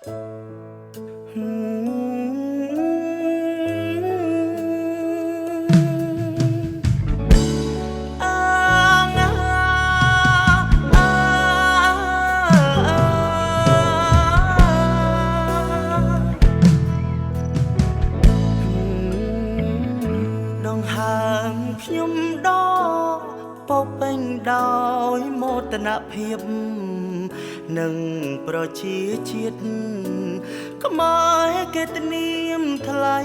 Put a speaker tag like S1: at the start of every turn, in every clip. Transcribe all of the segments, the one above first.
S1: ដងហើមខ្ញុំដកពោពេញដោយមោទនភាពនិងប្រជាជាតិខ្មែរកិត្តិនាមថ្លៃ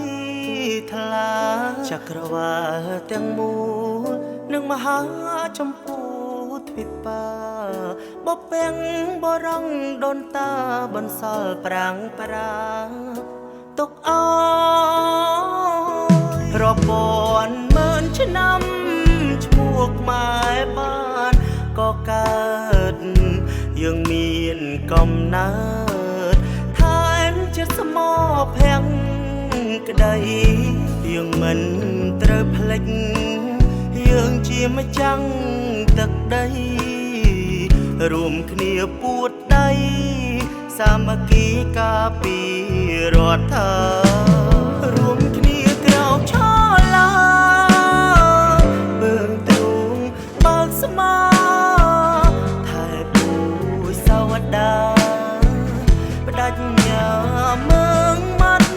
S1: ថ្លាចក្រវាលទាំងមូលនិងមហាចម្ពោះទ្វីបាបពេងបរងដូនតាបន្សល់ប្រាំងប្រាទុកអើយរាប់ពាន់ម៉ឺនឆ្នាំឈ្មោះខ្មែរបានក៏កើតយើងមានកំណើតថែមចិត្តស្មោភាំងក្តីយើងមិនត្រូវភ្លេចយើងជាម្ចាំងទឹកដីរួមគ្នាពួតដៃសាមគ្គីការពាររដ្ឋរួមគ្នាក្រោកឈរឡើងបឿងទ្រូងបើកស្មាថែពូជសាវតាបដិញ្ញាមើងម៉ាត់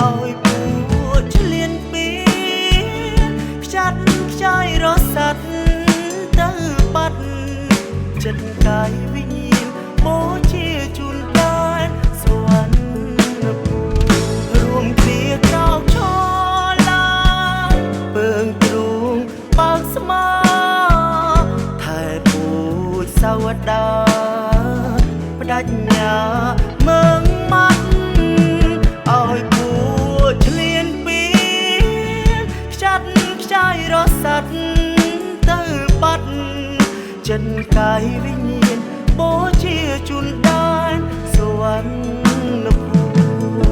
S1: ឲ្យពូជឆ្លៀនពីខ្ចាត់ខ្ចាយរស័តទៅបាត់ចិត្តកាយវិញ្ញាណបូជាជូនដែនសវណ្ណភូមិរួមគ្នាក្រោកឈរឡើងពើងទ្រូងបើកស្មាថែពូជសាវតាបដិញ្ញាមើងម៉ាត់ឲ្យពូជឆ្លៀនពីខ្ចាត់ខ្ចាយរស័តទៅបាត់ចិត្តកាយវិញ្ញាណបូជាជូនដែនសវណ្ណភូមិ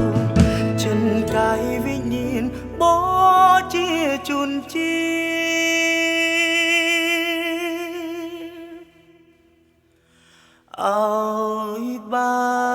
S1: ចិត្តកាយវិញ្ញាណបូជាជូនជាតិឲ្យបាន